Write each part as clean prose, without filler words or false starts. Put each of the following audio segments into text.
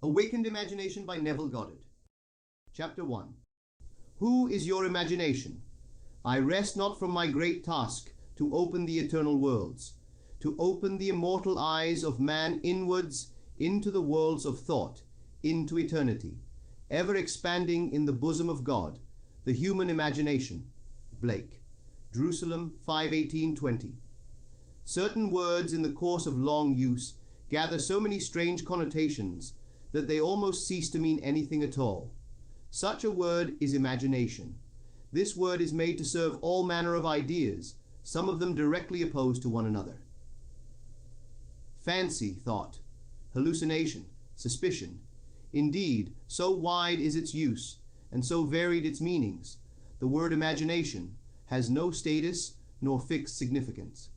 Awakened Imagination by Neville Goddard. Chapter 1. Who is your imagination? I rest not from my great task to open the eternal worlds, to open the immortal eyes of man inwards into the worlds of thought, into eternity, ever expanding in the bosom of God, the human imagination. Blake. Jerusalem 5:18-20. Certain words in the course of long use gather so many strange connotations that they almost cease to mean anything at all. Such a word is imagination. This word is made to serve all manner of ideas, some of them directly opposed to one another. Fancy, thought, hallucination, suspicion. Indeed, so wide is its use, and so varied its meanings, the word imagination has no status nor fixed significance.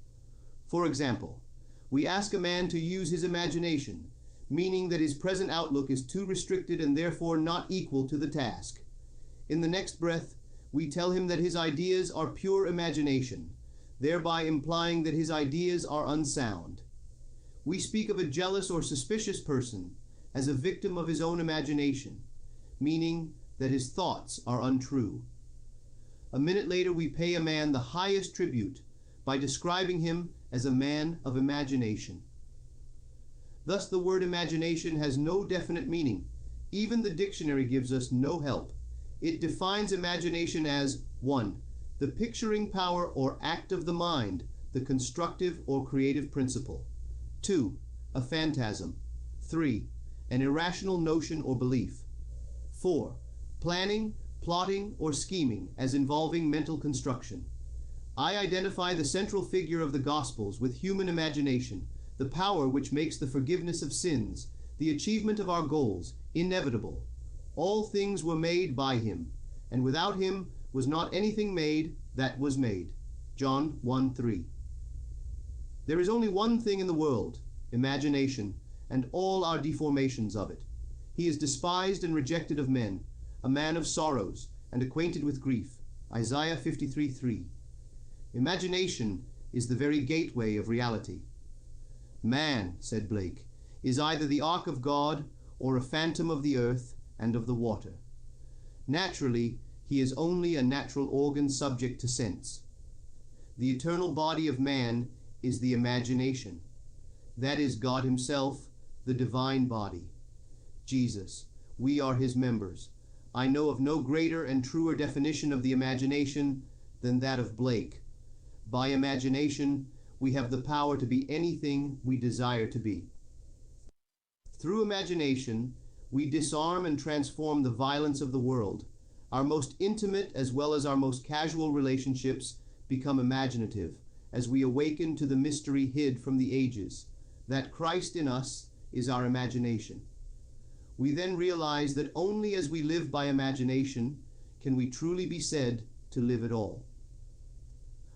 For example, we ask a man to use his imagination, meaning that his present outlook is too restricted and therefore not equal to the task. In the next breath, we tell him that his ideas are pure imagination, thereby implying that his ideas are unsound. We speak of a jealous or suspicious person as a victim of his own imagination, meaning that his thoughts are untrue. A minute later, we pay a man the highest tribute by describing him as a man of imagination. Thus, the word imagination has no definite meaning. Even the dictionary gives us no help. It defines imagination as 1. The picturing power or act of the mind, the constructive or creative principle. 2. A phantasm. 3. An irrational notion or belief. 4. Planning, plotting, or scheming as involving mental construction. I identify the central figure of the Gospels with human imagination, the power which makes the forgiveness of sins, the achievement of our goals, inevitable. All things were made by him, and without him was not anything made that was made. John 1:3. There is only one thing in the world, imagination, and all our deformations of it. He is despised and rejected of men, a man of sorrows, and acquainted with grief. Isaiah 53:3. Imagination is the very gateway of reality. Man, said Blake, is either the ark of God or a phantom of the earth and of the water. Naturally, he is only a natural organ subject to sense. The eternal body of man is the imagination. That is God himself, the divine body. Jesus, we are his members. I know of no greater and truer definition of the imagination than that of Blake. By imagination, we have the power to be anything we desire to be. Through imagination, we disarm and transform the violence of the world. Our most intimate as well as our most casual relationships become imaginative as we awaken to the mystery hid from the ages, that Christ in us is our imagination. We then realize that only as we live by imagination can we truly be said to live at all.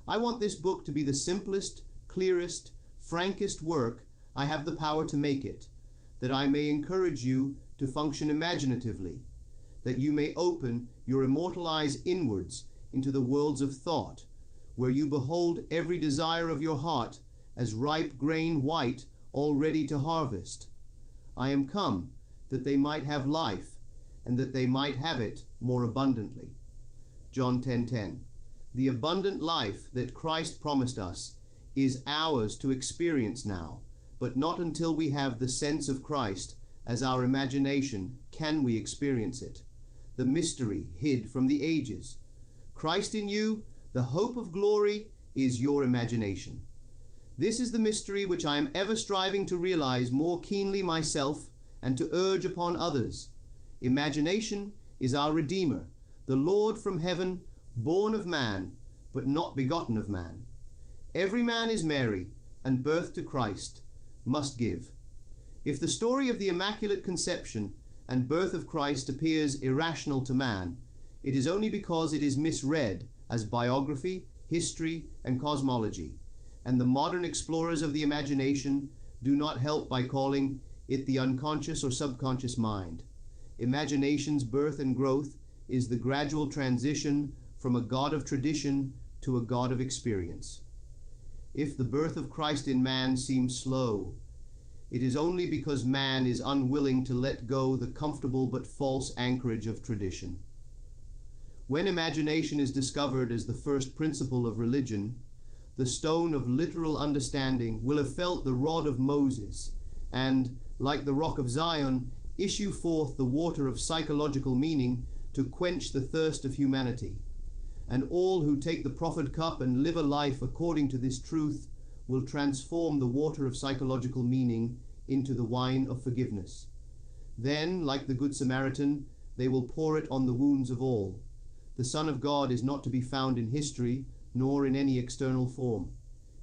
I want this book to be the simplest, clearest, frankest work I have the power to make it, that I may encourage you to function imaginatively, that you may open your immortal eyes inwards into the worlds of thought, where you behold every desire of your heart as ripe grain white, all ready to harvest. I am come that they might have life, and that they might have it more abundantly. John 10:10. The abundant life that Christ promised us is ours to experience now, but not until we have the sense of Christ as our imagination can we experience it. The mystery hid from the ages. Christ in you, the hope of glory, is your imagination. This is the mystery which I am ever striving to realize more keenly myself and to urge upon others. Imagination is our Redeemer, the Lord from heaven, born of man, but not begotten of man. Every man is Mary, and birth to Christ must give. If the story of the Immaculate Conception and birth of Christ appears irrational to man, it is only because it is misread as biography, history, and cosmology, and the modern explorers of the imagination do not help by calling it the unconscious or subconscious mind. Imagination's birth and growth is the gradual transition from a God of tradition to a God of experience. If the birth of Christ in man seems slow, It is only because man is unwilling to let go the comfortable but false anchorage of tradition. When imagination is discovered as the first principle of religion, the stone of literal understanding will have felt the rod of Moses and, like the rock of Zion, issue forth the water of psychological meaning to quench the thirst of humanity. And all who take the proffered cup and live a life according to this truth will transform the water of psychological meaning into the wine of forgiveness. Then, like the Good Samaritan, they will pour it on the wounds of all. The Son of God is not to be found in history, nor in any external form.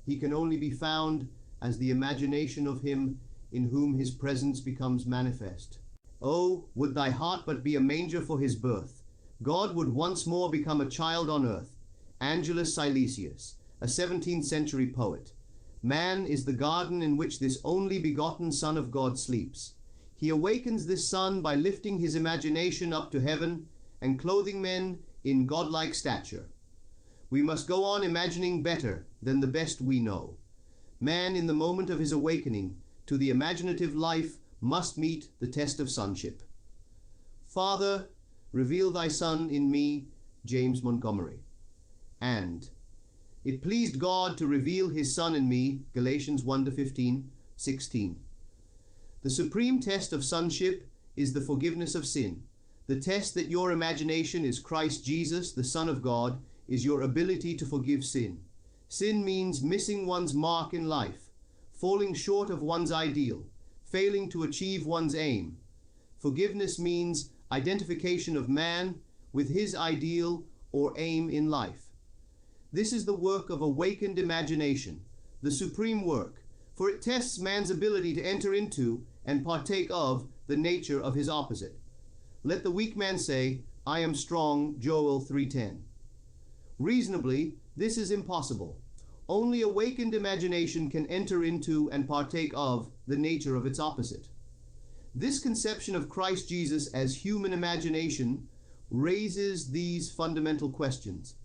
He can only be found as the imagination of him in whom his presence becomes manifest. Oh, would thy heart but be a manger for his birth! God would once more become a child on earth. Angelus Silesius, a 17th century poet. Man is the garden in which this only begotten Son of God sleeps. He awakens this Son by lifting his imagination up to heaven and clothing men in godlike stature. We must go on imagining better than the best we know. Man, in the moment of his awakening to the imaginative life, must meet the test of sonship. Father, reveal thy Son in me, James Montgomery. And it pleased God to reveal his Son in me, Galatians 1:15, 16. The supreme test of sonship is the forgiveness of sin. The test that your imagination is Christ Jesus, the Son of God, is your ability to forgive sin. Sin means missing one's mark in life, falling short of one's ideal, failing to achieve one's aim. Forgiveness means identification of man with his ideal or aim in life. This is the work of awakened imagination, the supreme work, for it tests man's ability to enter into and partake of the nature of his opposite. Let the weak man say, I am strong, Joel 3:10. Reasonably, this is impossible. Only awakened imagination can enter into and partake of the nature of its opposite. This conception of Christ Jesus as human imagination raises these fundamental questions.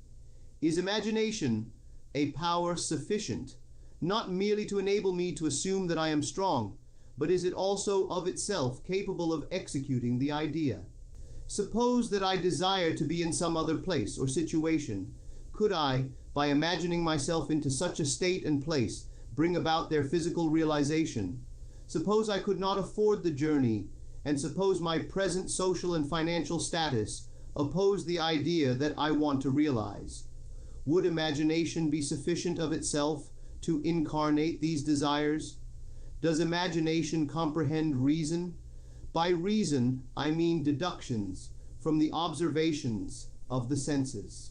Is imagination a power sufficient, not merely to enable me to assume that I am strong, but is it also of itself capable of executing the idea? Suppose that I desire to be in some other place or situation. Could I, by imagining myself into such a state and place, bring about their physical realization? Suppose I could not afford the journey, and suppose my present social and financial status oppose the idea that I want to realize. Would imagination be sufficient of itself to incarnate these desires? Does imagination comprehend reason? By reason, I mean deductions from the observations of the senses.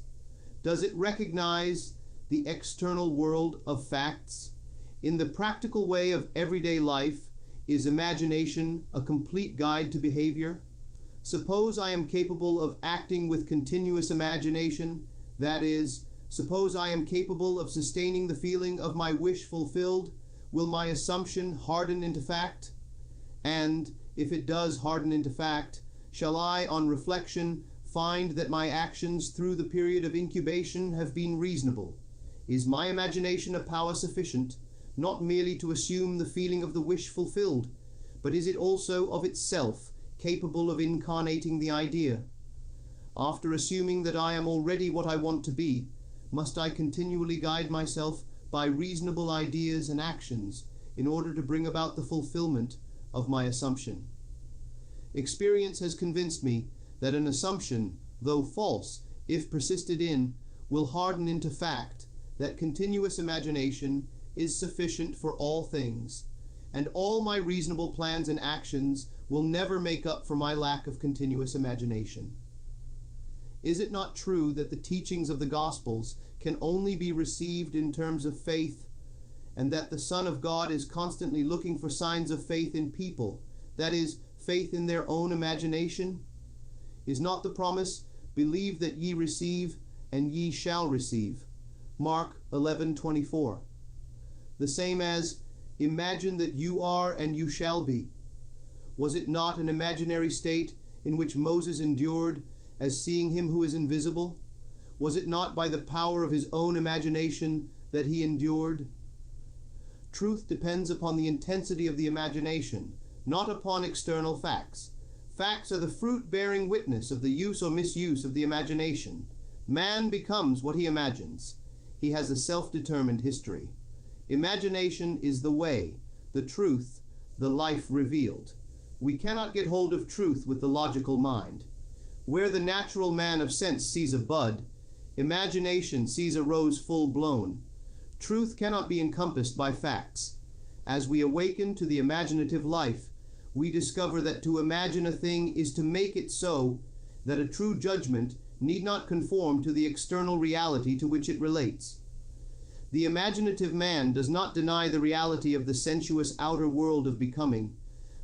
Does it recognize the external world of facts? In the practical way of everyday life, is imagination a complete guide to behavior? Suppose I am capable of acting with continuous imagination, that is, suppose I am capable of sustaining the feeling of my wish fulfilled, will my assumption harden into fact? And, if it does harden into fact, shall I, on reflection, find that my actions through the period of incubation have been reasonable? Is my imagination a power sufficient, not merely to assume the feeling of the wish fulfilled, but is it also of itself capable of incarnating the idea? After assuming that I am already what I want to be, must I continually guide myself by reasonable ideas and actions in order to bring about the fulfillment of my assumption? Experience has convinced me that an assumption, though false, if persisted in, will harden into fact, that continuous imagination is sufficient for all things, and all my reasonable plans and actions will never make up for my lack of continuous imagination. Is it not true that the teachings of the Gospels can only be received in terms of faith, and that the Son of God is constantly looking for signs of faith in people, that is, faith in their own imagination? Is not the promise, believe that ye receive, and ye shall receive? Mark 11:24. The same as, imagine that you are and you shall be. Was it not an imaginary state in which Moses endured as seeing him who is invisible? Was it not by the power of his own imagination that he endured? Truth depends upon the intensity of the imagination, not upon external facts. Facts are the fruit-bearing witness of the use or misuse of the imagination. Man becomes what he imagines. He has a self-determined history. Imagination is the way, the truth, the life revealed. We cannot get hold of truth with the logical mind. Where the natural man of sense sees a bud, imagination sees a rose full-blown. Truth cannot be encompassed by facts. As we awaken to the imaginative life, we discover that to imagine a thing is to make it so that a true judgment need not conform to the external reality to which it relates. The imaginative man does not deny the reality of the sensuous outer world of becoming,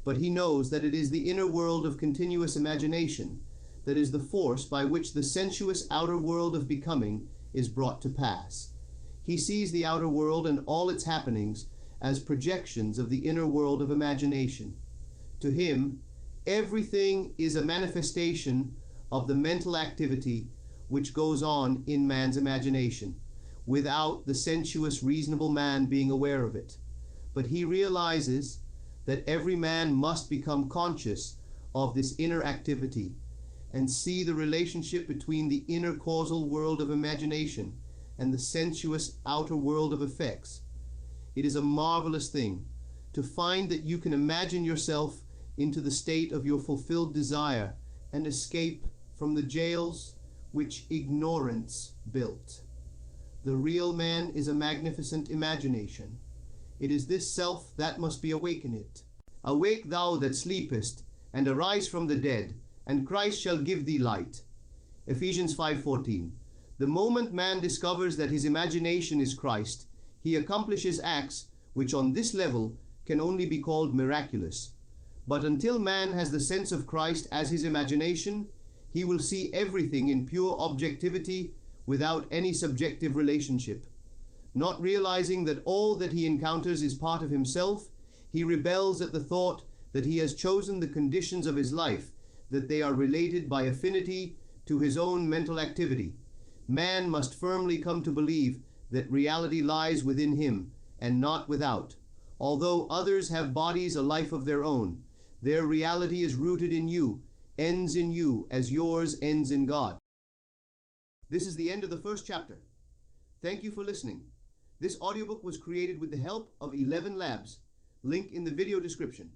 but he knows that it is the inner world of continuous imagination that is the force by which the sensuous outer world of becoming is brought to pass. He sees the outer world and all its happenings as projections of the inner world of imagination. To him, everything is a manifestation of the mental activity which goes on in man's imagination, without the sensuous, reasonable man being aware of it. But he realizes that every man must become conscious of this inner activity and see the relationship between the inner causal world of imagination and the sensuous outer world of effects. It is a marvelous thing to find that you can imagine yourself into the state of your fulfilled desire and escape from the jails which ignorance built. The real man is a magnificent imagination. It is this self that must be awakened. Awake thou that sleepest, and arise from the dead, and Christ shall give thee light. Ephesians 5:14. The moment man discovers that his imagination is Christ, he accomplishes acts which on this level can only be called miraculous. But until man has the sense of Christ as his imagination, he will see everything in pure objectivity without any subjective relationship. Not realizing that all that he encounters is part of himself, he rebels at the thought that he has chosen the conditions of his life, that they are related by affinity to his own mental activity. Man must firmly come to believe that reality lies within him and not without. Although others have bodies, a life of their own, their reality is rooted in you, ends in you, as yours ends in God. This is the end of the first chapter. Thank you for listening. This audiobook was created with the help of 11 Labs. Link in the video description.